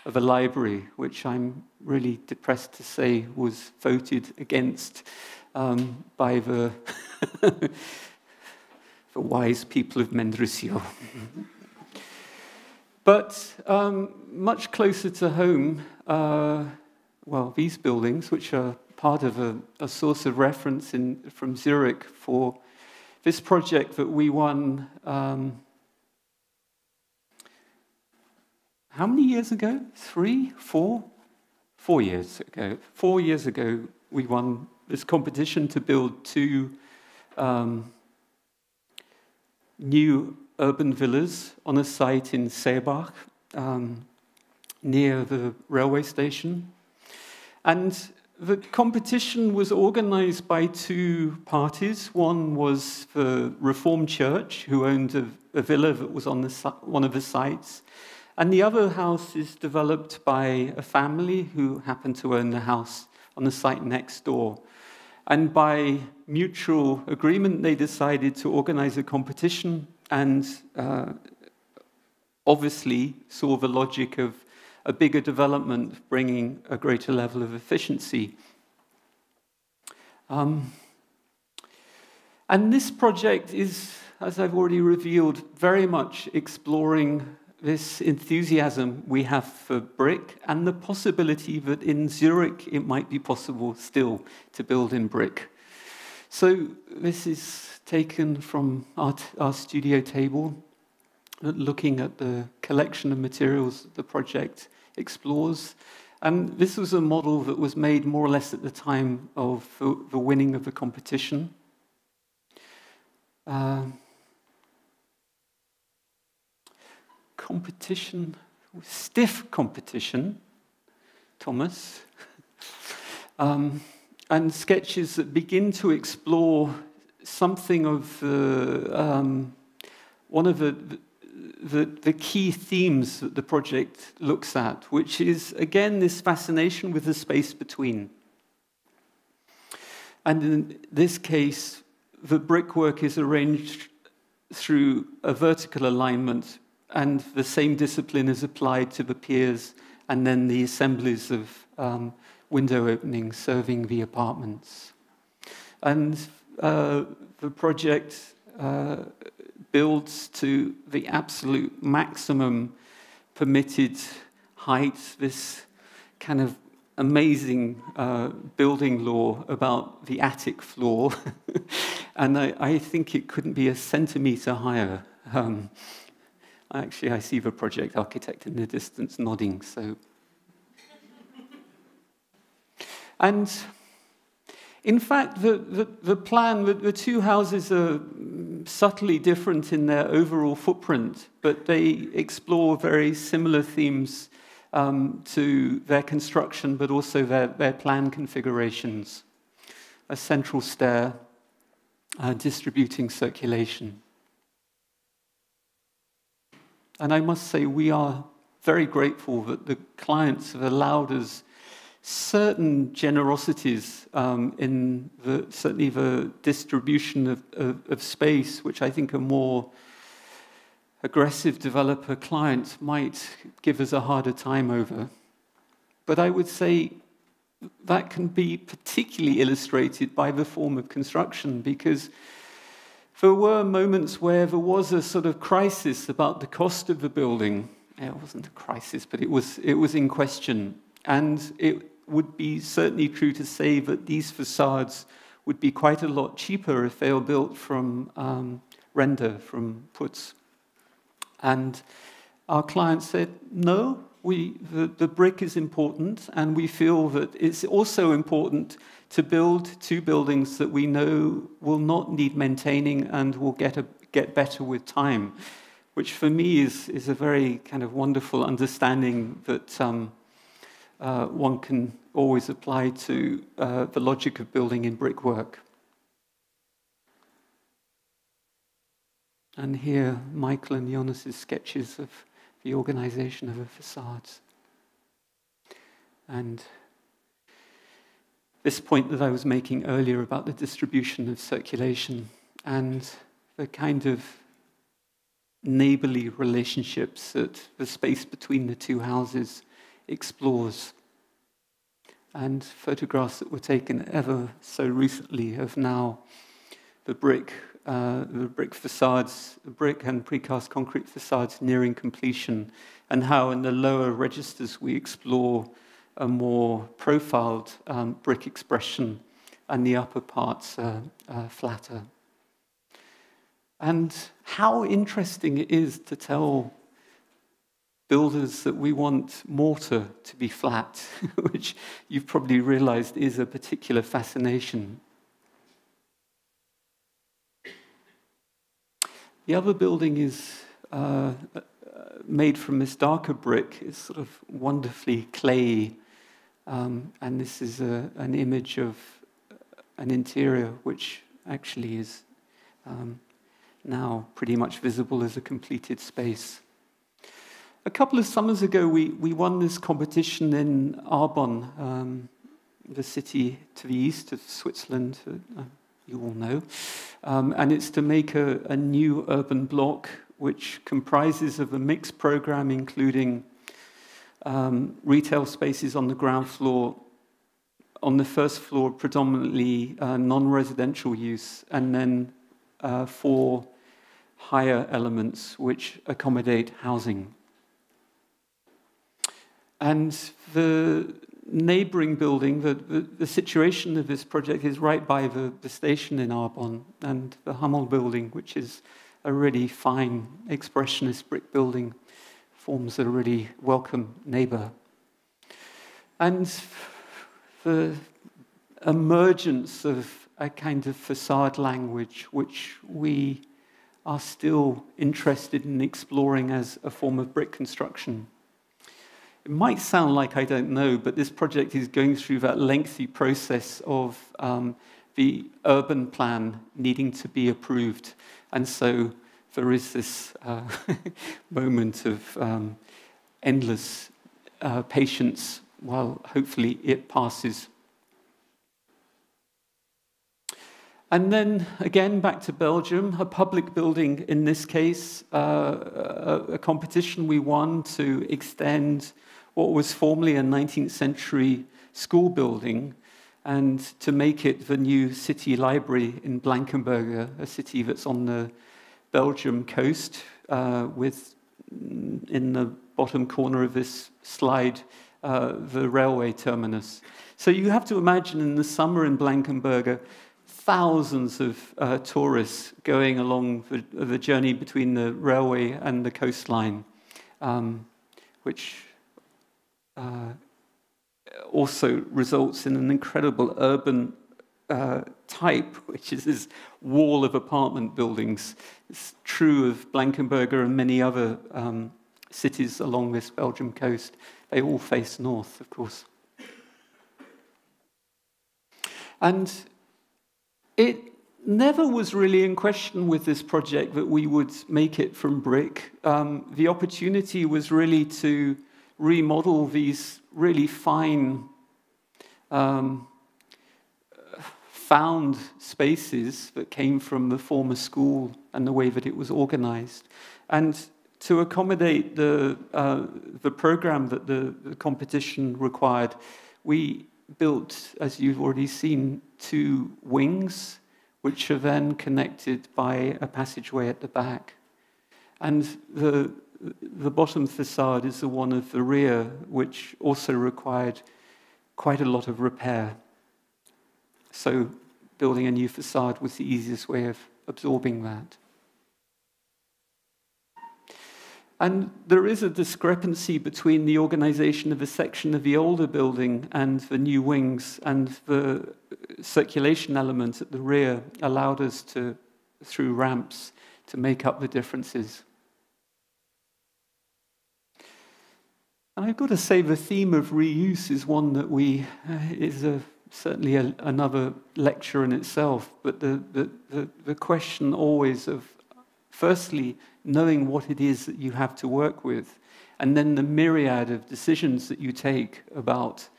of a library, which I'm really depressed to say was voted against by the, the wise people of Mendrisio. But much closer to home, well, these buildings, which are part of a source of reference from Zurich for this project that we won, how many years ago? 3, 4? 4 years ago. 4 years ago, we won this competition to build 2 new urban villas on a site in Seebach, near the railway station. And the competition was organized by 2 parties. One was the Reformed Church, who owned a villa that was on one of the sites. And the other house is developed by a family who happened to own the house on the site next door. And by mutual agreement, they decided to organize a competition, and obviously saw the logic of a bigger development bringing a greater level of efficiency. And this project is, as I've already revealed, very much exploring this enthusiasm we have for brick and the possibility that in Zurich it might be possible still to build in brick. So this is taken from our studio table, looking at the collection of materials that the project explores. And this was a model that was made more or less at the time of the winning of the competition. Competition, stiff competition, Thomas, and sketches that begin to explore something of one of the key themes that the project looks at, which is, again, this fascination with the space between. And in this case, the brickwork is arranged through a vertical alignment, and the same discipline is applied to the piers and then the assemblies of window openings serving the apartments. And the project builds to the absolute maximum permitted height, this kind of amazing building law about the attic floor. And I think it couldn't be a centimetre higher. Actually, I see the project architect in the distance nodding, so. And in fact, the plan, the 2 houses are subtly different in their overall footprint, but they explore very similar themes to their construction, but also their plan configurations. A central stair, distributing circulation. And I must say, we are very grateful that the clients have allowed us certain generosities in certainly the distribution of space, which I think a more aggressive developer client might give us a harder time over. But I would say that can be particularly illustrated by the form of construction, because there were moments where there was a sort of crisis about the cost of the building. It wasn't a crisis, but it was in question. And it would be certainly true to say that these facades would be quite a lot cheaper if they were built from render, from puts. And our client said, no, the brick is important, and we feel that it's also important to build 2 buildings that we know will not need maintaining and will get get better with time, which for me is a very kind of wonderful understanding that one can always apply to the logic of building in brickwork. And here, Michael and Jonas's sketches of the organization of the facades. And this point that I was making earlier about the distribution of circulation and the kind of neighborly relationships that the space between the two houses explores. And photographs that were taken ever so recently of now the brick facades, the brick and precast concrete facades nearing completion, and how in the lower registers we explore a more profiled brick expression, and the upper parts flatter. And how interesting it is to tell builders that we want mortar to be flat, which you've probably realized is a particular fascination. The other building is made from this darker brick. It's sort of wonderfully clay, and this is an image of an interior which actually is now pretty much visible as a completed space. A couple of summers ago, we won this competition in Arbon, the city to the east of Switzerland, you all know. And it's to make a new urban block, which comprises of a mixed program, including retail spaces on the ground floor, on the first floor, predominantly non-residential use, and then 4 higher elements which accommodate housing. And the neighboring building, the situation of this project is right by the station in Arbon, and the Hummel building, which is a really fine expressionist brick building, forms a really welcome neighbor. And the emergence of a kind of facade language, which we are still interested in exploring as a form of brick construction. It might sound like I don't know, but this project is going through that lengthy process of the urban plan needing to be approved. And so there is this moment of endless patience while hopefully it passes. And then, again, back to Belgium, a public building in this case, a competition we won to extend what was formerly a 19th century school building and to make it the new city library in Blankenberge, a city that's on the Belgium coast, with, in the bottom corner of this slide, the railway terminus. So you have to imagine in the summer in Blankenberge, thousands of tourists going along the journey between the railway and the coastline, which also results in an incredible urban type, which is this wall of apartment buildings. It's true of Blankenberge and many other cities along this Belgium coast. They all face north, of course. And it never was really in question with this project that we would make it from brick. The opportunity was really to remodel these really fine found spaces that came from the former school and the way that it was organized. And to accommodate the program that the competition required, we built, as you've already seen, 2 wings, which are then connected by a passageway at the back. And the bottom facade is the one of the rear, which also required quite a lot of repair. So building a new facade was the easiest way of absorbing that. And there is a discrepancy between the organization of a section of the older building and the new wings, and the circulation element at the rear allowed us to, through ramps, to make up the differences. And I've got to say the theme of reuse is one that certainly another lecture in itself, but the question always of, firstly, knowing what it is that you have to work with, and then the myriad of decisions that you take about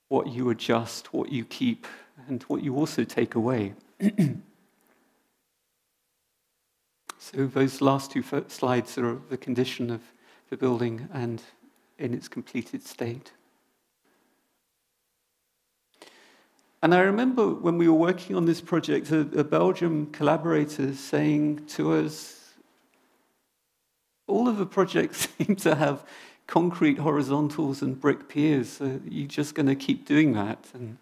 what you adjust, what you keep, and what you also take away. So those last two slides are the condition of the building and in its completed state. And I remember when we were working on this project, a Belgian collaborator saying to us, all of the projects seem to have concrete horizontals and brick piers, so you're just going to keep doing that. And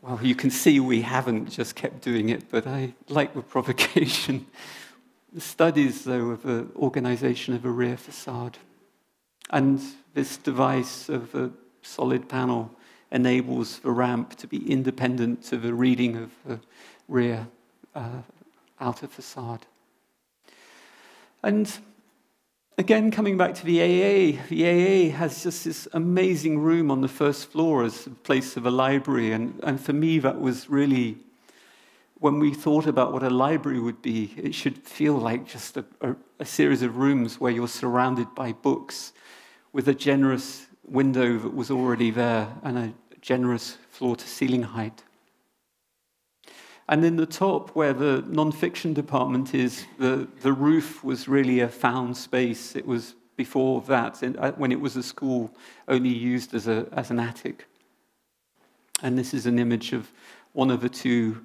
well, you can see we haven't just kept doing it, but I like the provocation. The studies, though, of the organization of a rear facade. And this device of a solid panel enables the ramp to be independent of the reading of the rear outer facade. And again, coming back to the AA has just this amazing room on the first floor as a place of a library. And for me, that was really, when we thought about what a library would be, it should feel like just a series of rooms where you're surrounded by books with a generous window that was already there and a generous floor-to-ceiling height. And in the top, where the non-fiction department is, the roof was really a found space. It was before that, when it was a school, only used as an attic. And this is an image of one of the two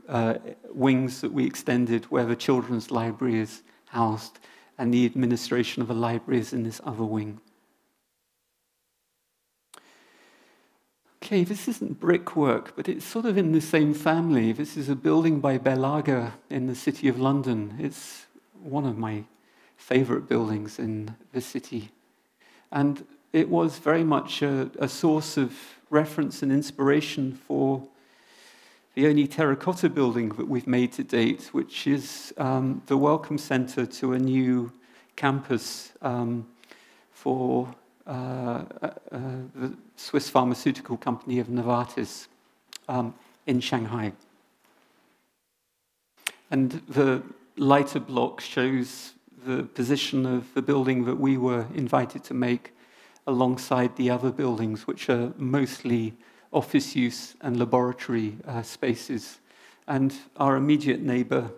wings that we extended, where the children's library is housed, and the administration of a library is in this other wing. Okay, this isn't brickwork, but it's sort of in the same family. This is a building by Berlage in the city of London. It's one of my favorite buildings in the city. And it was very much a source of reference and inspiration for the only terracotta building that we've made to date, which is the welcome center to a new campus for the Swiss pharmaceutical company of Novartis in Shanghai. And the lighter block shows the position of the building that we were invited to make alongside the other buildings, which are mostly office use and laboratory spaces. And our immediate neighbor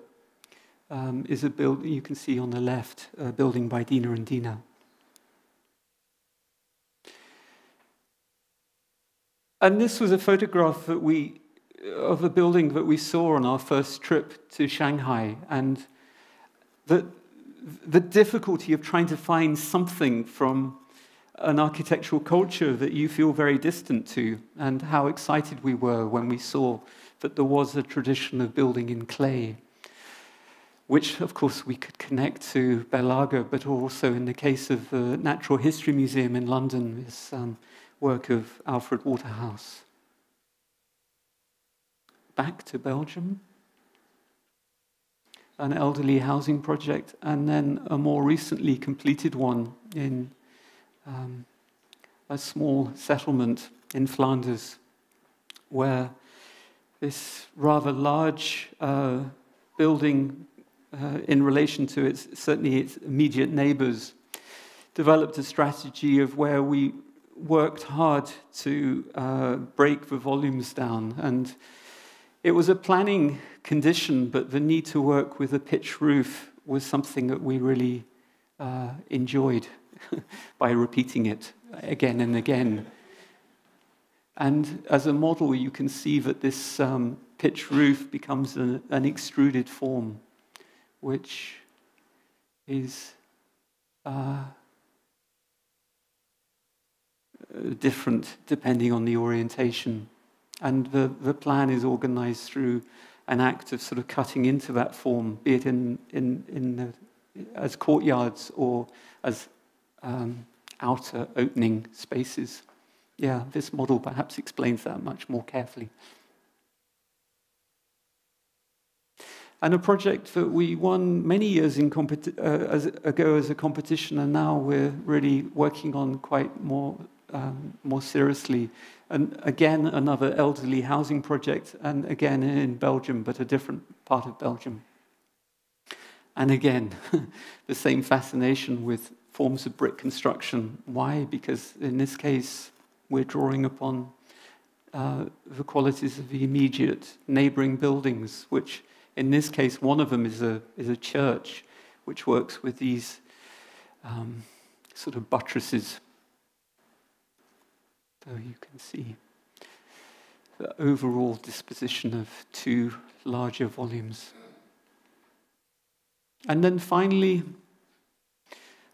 is a building, you can see on the left, a building by Diener and Diener. And this was a photograph of a building that we saw on our first trip to Shanghai, and the difficulty of trying to find something from an architectural culture that you feel very distant to, and how excited we were when we saw that there was a tradition of building in clay, which, of course, we could connect to Berlage, but also in the case of the Natural History Museum in London, this work of Alfred Waterhouse. Back to Belgium, an elderly housing project, and then a more recently completed one in a small settlement in Flanders, where this rather large building, in relation to certainly its immediate neighbors, developed a strategy of where we worked hard to break the volumes down. And it was a planning condition, but the need to work with a pitch roof was something that we really enjoyed by repeating it again and again. And as a model, you can see that this pitch roof becomes an extruded form, which is different depending on the orientation. And the plan is organized through an act of sort of cutting into that form, be it as courtyards or as outer opening spaces. Yeah, this model perhaps explains that much more carefully. And a project that we won many years ago as a competition, and now we're really working on quite more seriously. And again, another elderly housing project, and again in Belgium, but a different part of Belgium. And again, the same fascination with forms of brick construction. Why? Because in this case, we're drawing upon the qualities of the immediate neighboring buildings, which in this case, one of them is a church, which works with these sort of buttresses. So you can see the overall disposition of two larger volumes. And then finally,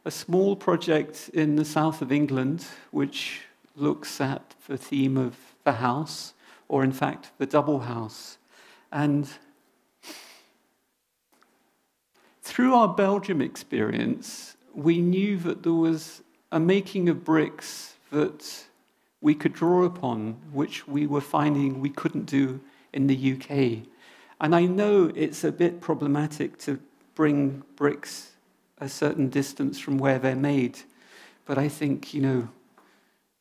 a small project in the south of England, which looks at the theme of the house, or in fact, the double house. And through our Belgium experience, we knew that there was a making of bricks that we could draw upon, which we were finding we couldn't do in the UK. And I know it's a bit problematic to bring bricks a certain distance from where they're made, but I think, you know,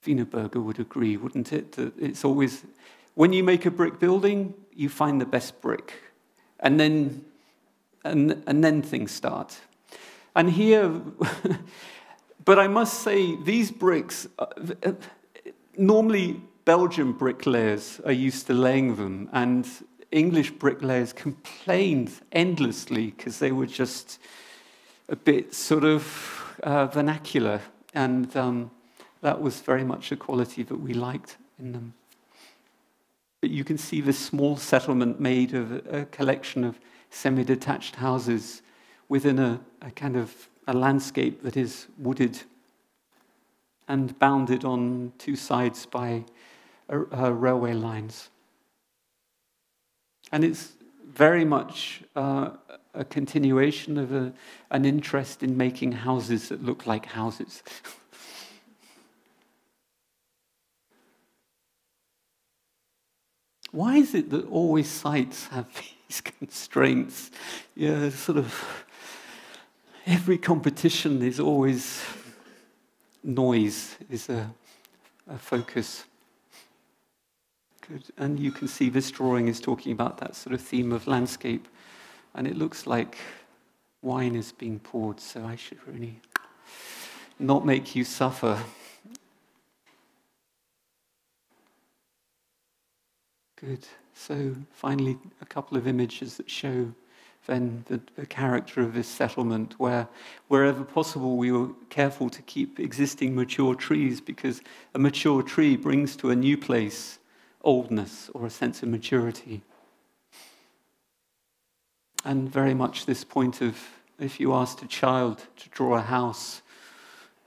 Wienerberger would agree, wouldn't it? That it's always, when you make a brick building, you find the best brick. And then things start. And here, but I must say, these bricks, normally Belgian bricklayers are used to laying them, and English bricklayers complained endlessly because they were just a bit sort of vernacular, and that was very much a quality that we liked in them. But you can see this small settlement made of a collection of semi-detached houses within a kind of a landscape that is wooded and bounded on two sides by railway lines. And it's very much a continuation of an interest in making houses that look like houses. Why is it that always sites have these constraints? Yeah, sort of every competition is always noise is a focus. Good. And you can see this drawing is talking about that sort of theme of landscape, and it looks like wine is being poured, so I should really not make you suffer. Good. So finally, a couple of images that show then the character of this settlement, where wherever possible we were careful to keep existing mature trees, because a mature tree brings to a new place oldness or a sense of maturity. And very much this point of, if you asked a child to draw a house,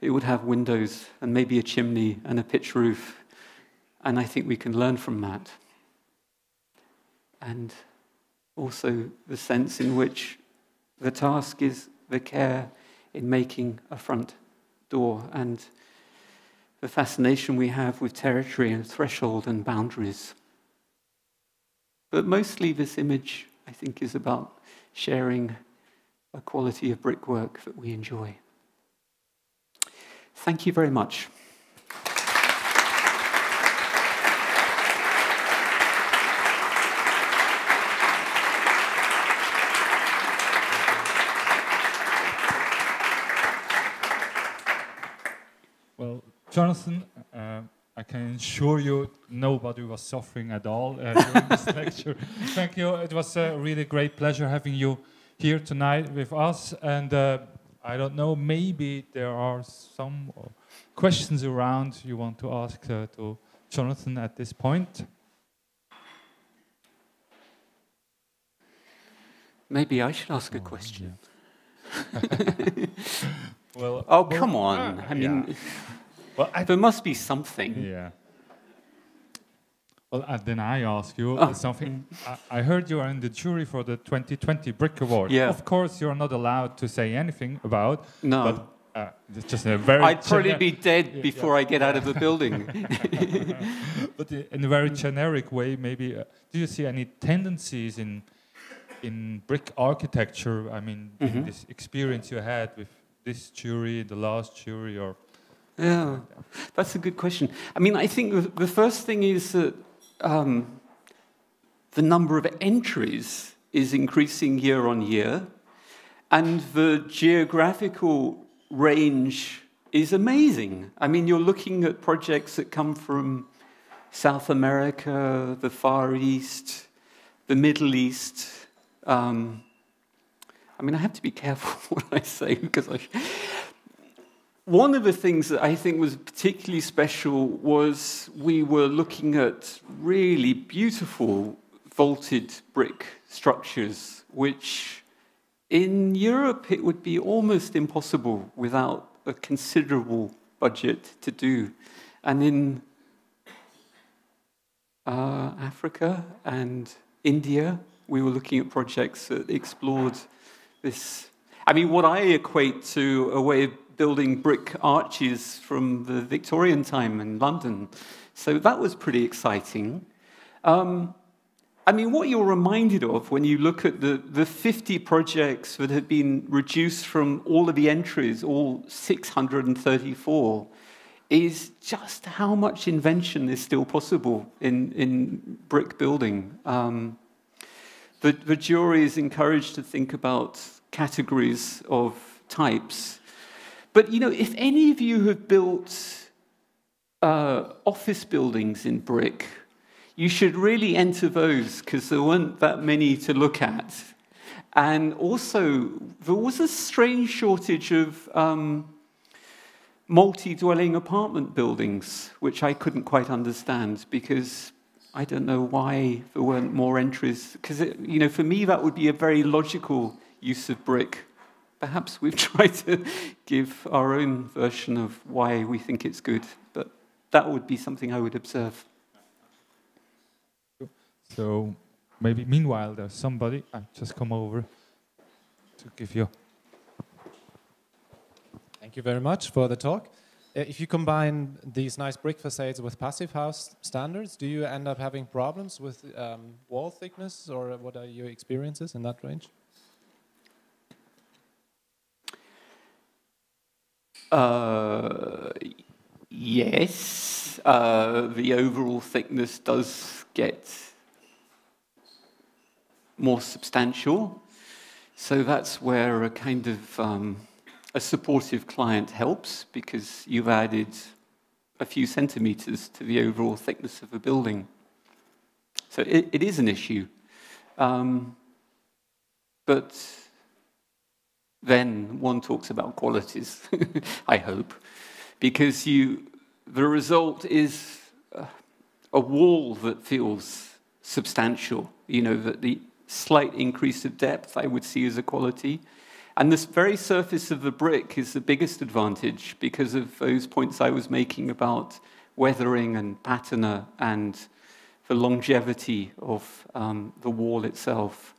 it would have windows and maybe a chimney and a pitch roof. And I think we can learn from that. And also the sense in which the task is the care in making a front door, and the fascination we have with territory and threshold and boundaries. But mostly this image, I think, is about sharing a quality of brickwork that we enjoy. Thank you very much. Well, Jonathan, I can assure you nobody was suffering at all during this lecture. Thank you. It was a really great pleasure having you here tonight with us. And I don't know, maybe there are some questions around you want to ask to Jonathan at this point. Maybe I should ask a question. Yeah. Well, oh, come on. I mean, yeah. Well, there must be something. Yeah. Well, then I ask you something. I heard you are in the jury for the 2020 Brick Award. Yeah. Of course, you're not allowed to say anything about. No. But it's just a very. I'd probably be dead before I get out of the building. But in a very generic way, maybe. Do you see any tendencies in in brick architecture, I mean, in this experience you had with this jury, the last jury, or... Yeah, that's a good question. I mean, I think the first thing is that the number of entries is increasing year on year, and the geographical range is amazing. I mean, you're looking at projects that come from South America, the Far East, the Middle East. I mean, I have to be careful what I say, because one of the things that I think was particularly special was we were looking at really beautiful vaulted brick structures, which in Europe it would be almost impossible without a considerable budget to do. And in Africa and India, we were looking at projects that explored this. I mean, what I equate to a way of building brick arches from the Victorian time in London. So that was pretty exciting. I mean, what you're reminded of when you look at the 50 projects that have been reduced from all of the entries, all 634, is just how much invention is still possible in brick building. The jury is encouraged to think about categories of types. But, you know, if any of you have built office buildings in brick, you should really enter those, because there weren't that many to look at. And also, there was a strange shortage of multi-dwelling apartment buildings, which I couldn't quite understand, because I don't know why there weren't more entries. Because, you know, for me, that would be a very logical use of brick. Perhaps we've tried to give our own version of why we think it's good, but that would be something I would observe. So maybe meanwhile there's somebody, I just come over to give you. Thank you very much for the talk. If you combine these nice brick facades with passive house standards, do you end up having problems with wall thickness, or what are your experiences in that range? Yes, the overall thickness does get more substantial. So that's where a kind of a supportive client helps, because you've added a few centimeters to the overall thickness of a building. So it is an issue. But then one talks about qualities, I hope, because the result is a wall that feels substantial, you know, that the slight increase of depth I would see as a quality. And this very surface of the brick is the biggest advantage because of those points I was making about weathering and patina and the longevity of the wall itself.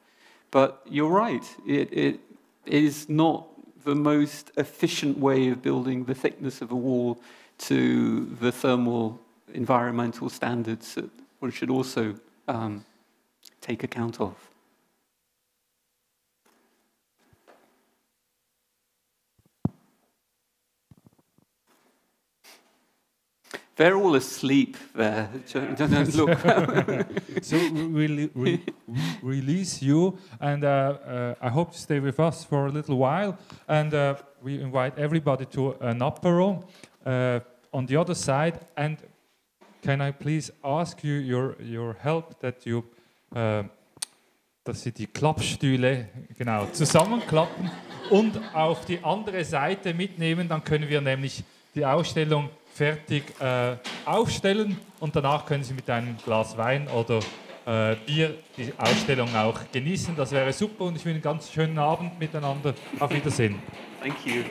But you're right, it is not the most efficient way of building the thickness of a wall to the thermal environmental standards that one should also take account of. They're all asleep there. Look. So we'll release you, and I hope to stay with us for a little while. And we invite everybody to an apéro on the other side. And can I please ask you your help that you, dass Sie die Klappstühle genau zusammenklappen und auf die andere Seite mitnehmen. Dann können wir nämlich die Ausstellung fertig aufstellen und danach können Sie mit einem Glas Wein oder Bier die Ausstellung auch genießen. Das wäre super und ich wünsche einen ganz schönen Abend miteinander. Auf Wiedersehen. Thank you.